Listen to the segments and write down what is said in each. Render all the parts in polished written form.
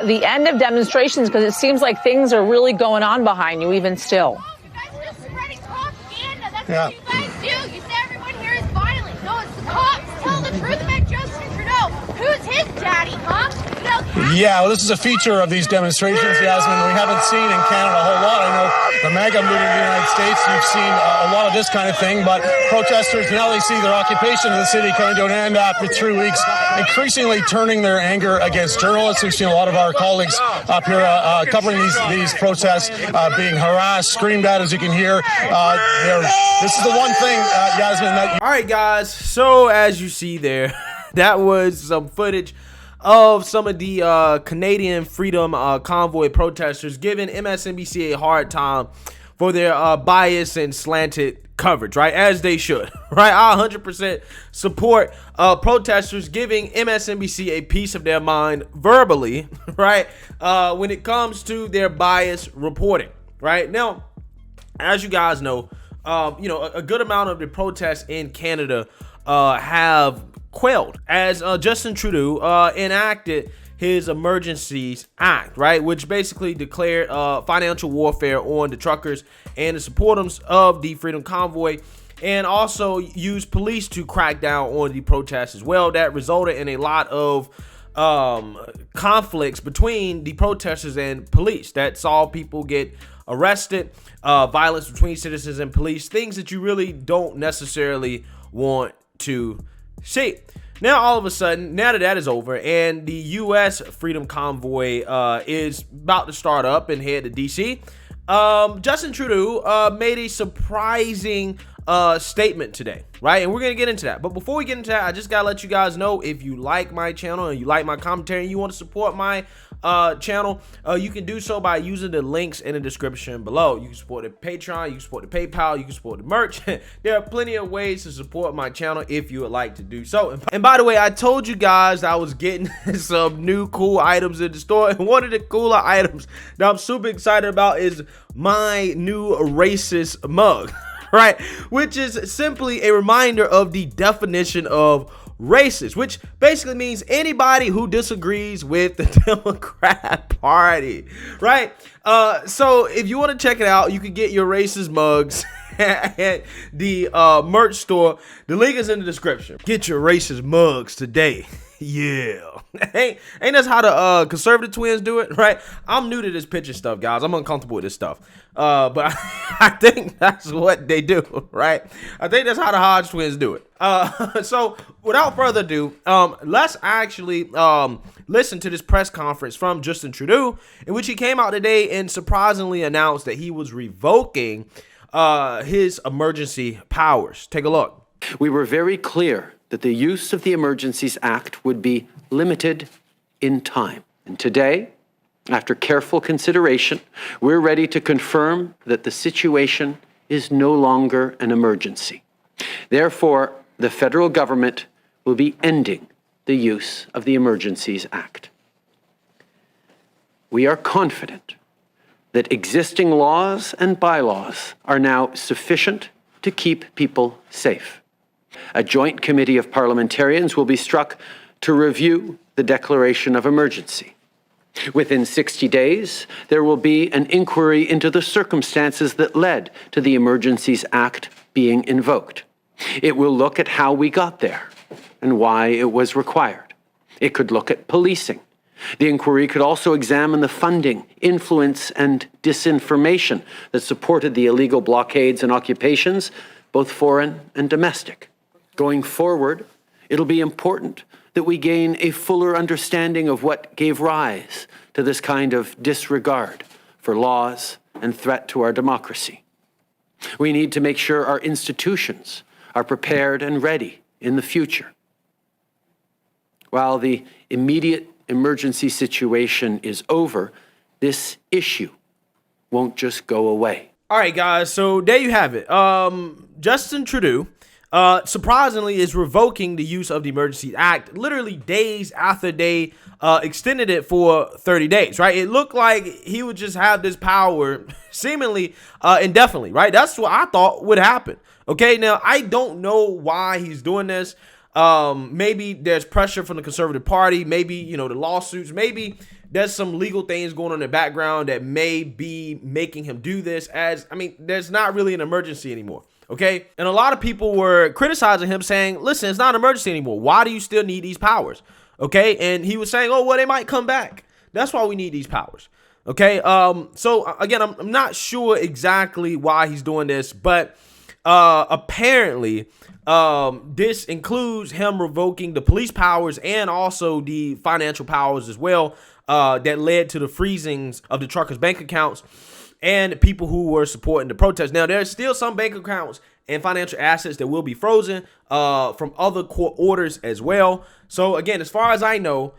the end of demonstrations? Because it seems like things are really going on behind you, even still. You guys are just spreading propaganda. That's Yeah. what you guys do. You say everyone here is violent. No, it's the cops. Tell the truth about Justin Trudeau. Who's his daddy, huh? Yeah, well, this is a feature of these demonstrations, Yasmin, we haven't seen in Canada a whole lot. I know the MAGA movement in the United States, you've seen a lot of this kind of thing, but protesters, now they see their occupation of the city coming to an end after 3 weeks, increasingly turning their anger against journalists. We've seen a lot of our colleagues up here covering these protests being harassed, screamed at, as you can hear. This is the one thing, Yasmin, that... All right, guys, so as you see there, that was some footage of some of the Canadian Freedom Convoy protesters giving MSNBC a hard time for their bias and slanted coverage, right? As they should, right? I 100% support protesters giving MSNBC a piece of their mind verbally, right? When it comes to their bias reporting, right? Now, as you guys know, a good amount of the protests in Canada have quelled as Justin Trudeau enacted his Emergencies Act, right, which basically declared financial warfare on the truckers and the supporters of the Freedom Convoy, and also used police to crack down on the protests as well. That resulted in a lot of conflicts between the protesters and police that saw people get arrested, violence between citizens and police, things that you really don't necessarily want to see. Now, all of a sudden, now that that is over and the U.S. Freedom Convoy is about to start up and head to D.C., Justin Trudeau made a surprising statement today, right? And we're going to get into that. But before we get into that, I just got to let you guys know, if you like my channel and you like my commentary and you want to support my channel, you can do so by using the links in the description below. You can support the Patreon, you can support the PayPal, you can support the merch. There are plenty of ways to support my channel if you would like to do so. And by the way, I told you guys I was getting some new cool items in the store, and one of the cooler items that I'm super excited about is my new racist mug, right? Which is simply a reminder of the definition of racist, which basically means anybody who disagrees with the Democrat Party, right? So if you want to check it out, you can get your racist mugs at the merch store. The link is in the description. Get your racist mugs today. Yeah. ain't that's how the conservative twins do it, right? I'm new to this picture stuff, guys. I'm uncomfortable with this stuff, but I think that's what they do, right? I think that's how the Hodge twins do it. So without further ado, let's actually listen to this press conference from Justin Trudeau, in which he came out today and surprisingly announced that he was revoking his emergency powers. Take a look. We were very clear that the use of the Emergencies Act would be limited in time. And today, after careful consideration, we're ready to confirm that the situation is no longer an emergency. Therefore, the federal government will be ending the use of the Emergencies Act. We are confident that existing laws and bylaws are now sufficient to keep people safe. A joint committee of parliamentarians will be struck to review the declaration of emergency. Within 60 days, there will be an inquiry into the circumstances that led to the Emergencies Act being invoked. It will look at how we got there and why it was required. It could look at policing. The inquiry could also examine the funding, influence, and disinformation that supported the illegal blockades and occupations, both foreign and domestic. Going forward, it'll be important that we gain a fuller understanding of what gave rise to this kind of disregard for laws and threat to our democracy. We need to make sure our institutions are prepared and ready in the future. While the immediate emergency situation is over, this issue won't just go away. All right, guys, so there you have it. Justin Trudeau surprisingly is revoking the use of the Emergency Act literally days after they extended it for 30 days, right? It looked like he would just have this power seemingly indefinitely, right? That's what I thought would happen. Okay, now I don't know why he's doing this. maybe there's pressure from the Conservative Party, maybe, you know, the lawsuits, maybe there's some legal things going on in the background that may be making him do this, as, I mean, there's not really an emergency anymore. Okay. And a lot of people were criticizing him, saying, listen, it's not an emergency anymore. Why do you still need these powers? Okay. And he was saying, oh, well, they might come back. That's why we need these powers. Okay. So again, I'm not sure exactly why he's doing this, but apparently this includes him revoking the police powers and also the financial powers as well, that led to the freezings of the truckers' bank accounts and people who were supporting the protest. Now, there's still some bank accounts and financial assets that will be frozen from other court orders as well. So again, as far as I know,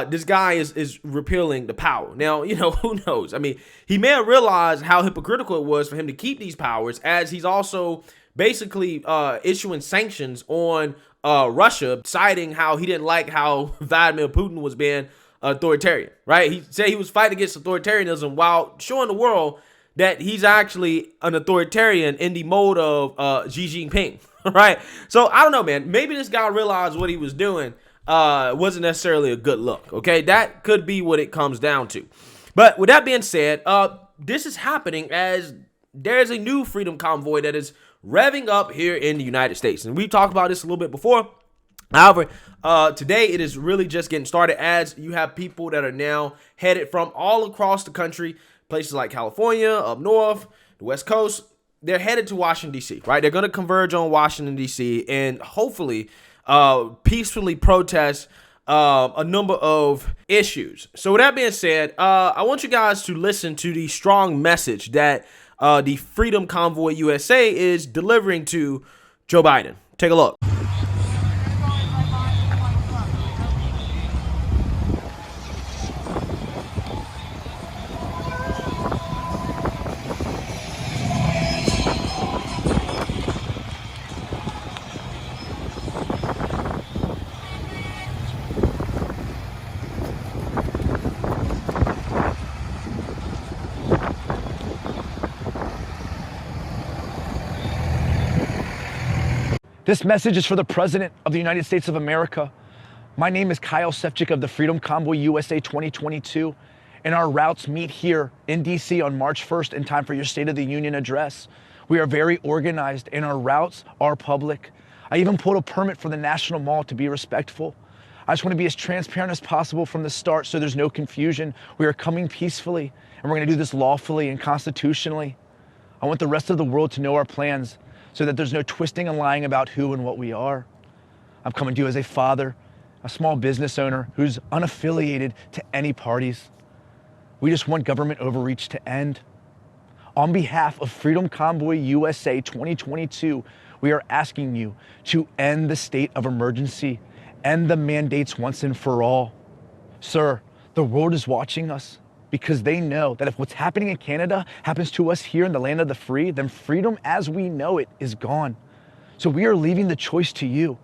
this guy is repealing the power. Now, you know, who knows? I mean, he may have realized how hypocritical it was for him to keep these powers, as he's also basically issuing sanctions on Russia, citing how he didn't like how Vladimir Putin was being authoritarian, right? He said he was fighting against authoritarianism while showing the world that he's actually an authoritarian in the mode of Xi Jinping, right? So I don't know, man. Maybe this guy realized what he was doing wasn't necessarily a good look, okay? That could be what it comes down to. But with that being said, this is happening as there's a new freedom convoy that is revving up here in the United States. And we talked about this a little bit before. However, today it is really just getting started, as you have people that are now headed from all across the country, places like California, up north, the West Coast. They're headed to Washington, D.C., right? They're going to converge on Washington, D.C., and hopefully peacefully protest a number of issues. So with that being said, I want you guys to listen to the strong message that the Freedom Convoy USA is delivering to Joe Biden. Take a look. This message is for the President of the United States of America. My name is Kyle Sefcik of the Freedom Convoy USA 2022, and our routes meet here in DC on March 1st in time for your State of the Union address. We are very organized, and our routes are public. I even pulled a permit for the National Mall to be respectful. I just want to be as transparent as possible from the start so there's no confusion. We are coming peacefully, and we're going to do this lawfully and constitutionally. I want the rest of the world to know our plans, so that there's no twisting and lying about who and what we are. I'm coming to you as a father, a small business owner who's unaffiliated to any parties. We just want government overreach to end. On behalf of Freedom Convoy USA 2022, we are asking you to end the state of emergency, end the mandates once and for all. Sir, the world is watching us, because they know that if what's happening in Canada happens to us here in the land of the free, then freedom as we know it is gone. So we are leaving the choice to you.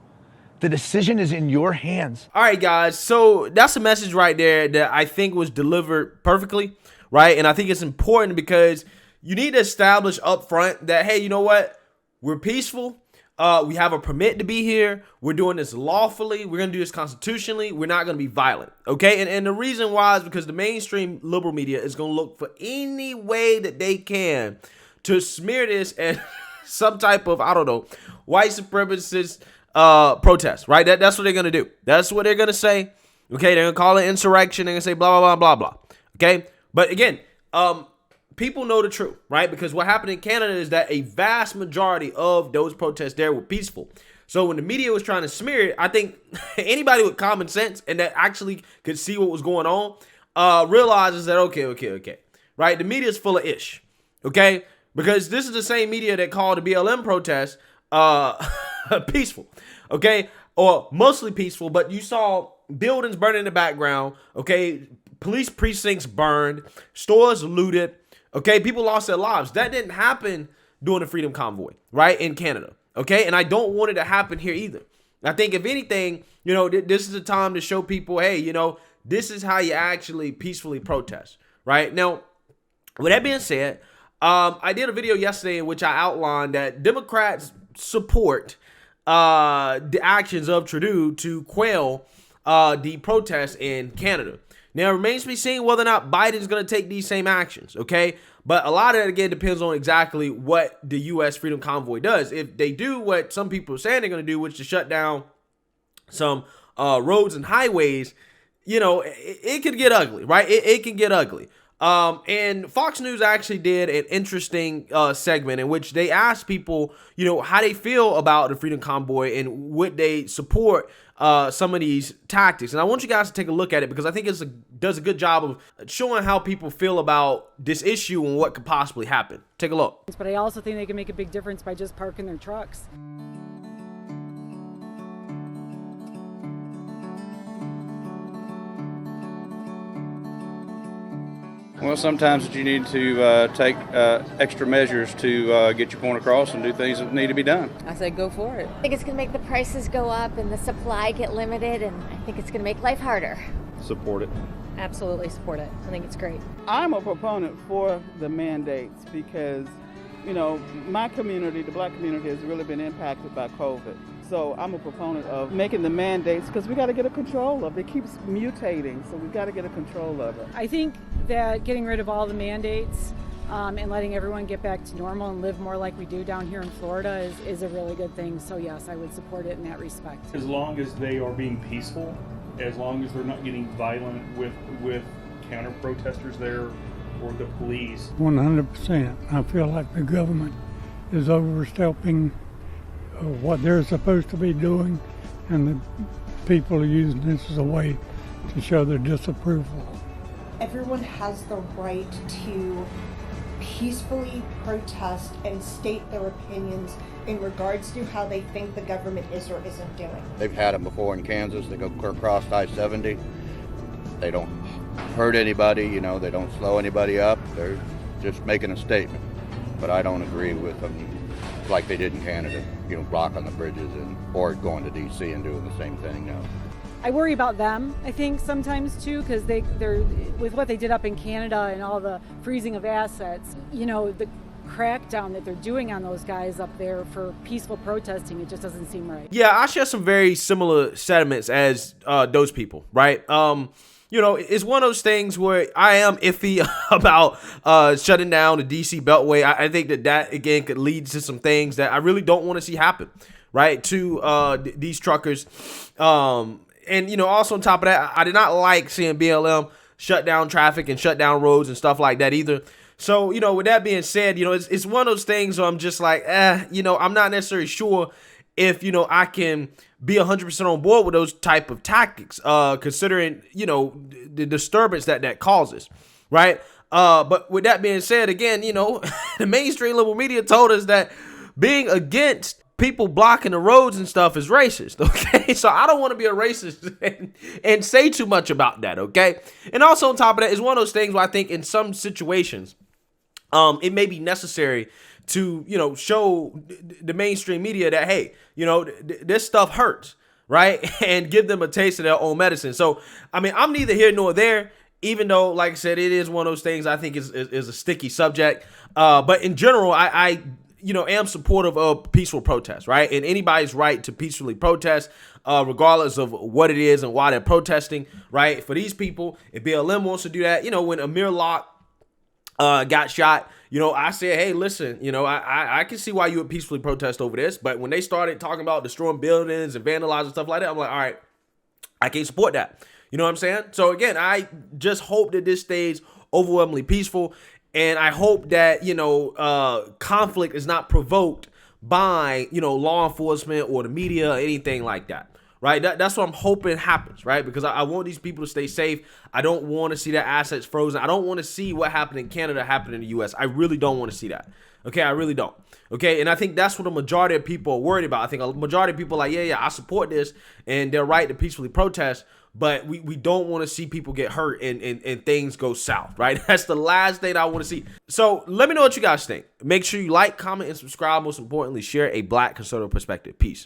The decision is in your hands. All right, guys. So that's a message right there that I think was delivered perfectly, right? And I think it's important because you need to establish up front that, hey, you know what? We're peaceful. We have a permit to be here. We're doing this lawfully. We're going to do this constitutionally. We're not going to be violent. Okay. And the reason why is because the mainstream liberal media is going to look for any way that they can to smear this as some type of, I don't know, white supremacist protest, right? That's what they're going to do. That's what they're going to say. Okay. They're going to call it insurrection. They're going to say blah, blah, blah, blah, blah. Okay. But again, people know the truth, right? Because what happened in Canada is that a vast majority of those protests there were peaceful. So when the media was trying to smear it, I think anybody with common sense and that actually could see what was going on realizes that, okay, right? The media is full of ish, okay? Because this is the same media that called the BLM protest peaceful, okay? Or mostly peaceful, but you saw buildings burning in the background, okay? Police precincts burned, stores looted, okay, people lost their lives. That didn't happen during the Freedom Convoy, right, in Canada, okay? And I don't want it to happen here either. I think if anything, you know, this is a time to show people, hey, you know, this is how you actually peacefully protest, right? Now, with that being said, I did a video yesterday in which I outlined that Democrats support the actions of Trudeau to quell the protests in Canada. Now, it remains to be seen whether or not Biden's going to take these same actions, okay? But a lot of it, again, depends on exactly what the U.S. Freedom Convoy does. If they do what some people are saying they're going to do, which is to shut down some roads and highways, you know, it could get ugly, right? It can get ugly. And Fox News actually did an interesting segment in which they asked people, you know, how they feel about the Freedom Convoy and would they support some of these tactics. And I want you guys to take a look at it because I think it does a good job of showing how people feel about this issue and what could possibly happen. Take a look. But I also think they can make a big difference by just parking their trucks. Well, sometimes you need to take extra measures to get your point across and do things that need to be done. I said go for it. I think it's going to make the prices go up and the supply get limited, and I think it's going to make life harder. Support it. Absolutely support it. I think it's great. I'm a proponent for the mandates because, you know, my community, the black community, has really been impacted by COVID. So I'm a proponent of making the mandates because we got to get a control of it. It keeps mutating, so we got to get a control of it. I think that getting rid of all the mandates and letting everyone get back to normal and live more like we do down here in Florida is a really good thing. So yes, I would support it in that respect. As long as they are being peaceful, as long as they're not getting violent with counter protesters there or the police. 100%. I feel like the government is overstepping what they're supposed to be doing, and the people are using this as a way to show their disapproval. Everyone has the right to peacefully protest and state their opinions in regards to how they think the government is or isn't doing. They've had them before in Kansas. They go across I-70. They don't hurt anybody, you know, they don't slow anybody up. They're just making a statement. But I don't agree with them like they did in Canada, you know, blocking the bridges or going to D.C. and doing the same thing now. I worry about them, I think, sometimes too, because they're with what they did up in Canada and all the freezing of assets, you know, the crackdown that they're doing on those guys up there for peaceful protesting, it just doesn't seem right. Yeah, I share some very similar sentiments as those people, right? You know, it's one of those things where I am iffy about shutting down the DC Beltway. I think that again could lead to some things that I really don't want to see happen, right, to these truckers. And, you know, also on top of that, I did not like seeing BLM shut down traffic and shut down roads and stuff like that either. So, you know, with that being said, you know, it's one of those things where I'm just like, you know, I'm not necessarily sure if, you know, I can be 100% on board with those type of tactics, considering, you know, the disturbance that causes, right? But with that being said, again, you know, the mainstream liberal media told us that being against people blocking the roads and stuff is racist, okay? So I don't want to be a racist and say too much about that, okay? And also on top of that, it's one of those things where I think in some situations, it may be necessary to, you know, show the mainstream media that, hey, you know, this stuff hurts, right? And give them a taste of their own medicine. So, I mean, I'm neither here nor there, even though, like I said, it is one of those things I think is a sticky subject. But in general, I you know, am supportive of peaceful protest, right? And anybody's right to peacefully protest, regardless of what it is and why they're protesting, right? For these people, if BLM wants to do that, you know, when Amir Locke got shot, you know, I said, hey, listen, you know, I can see why you would peacefully protest over this. But when they started talking about destroying buildings and vandalizing stuff like that, I'm like, all right, I can't support that. You know what I'm saying? So again, I just hope that this stays overwhelmingly peaceful. And I hope that, you know, conflict is not provoked by, you know, law enforcement or the media or anything like that. Right. That's what I'm hoping happens. Right. Because I want these people to stay safe. I don't want to see their assets frozen. I don't want to see what happened in Canada happen in the U.S. I really don't want to see that. OK, I really don't. OK, and I think that's what a majority of people are worried about. I think a majority of people are like, yeah, I support this and they're right to peacefully protest. But we don't want to see people get hurt and things go south, right? That's the last thing I want to see. So let me know what you guys think. Make sure you like, comment, and subscribe. Most importantly, share a Black conservative perspective. Peace.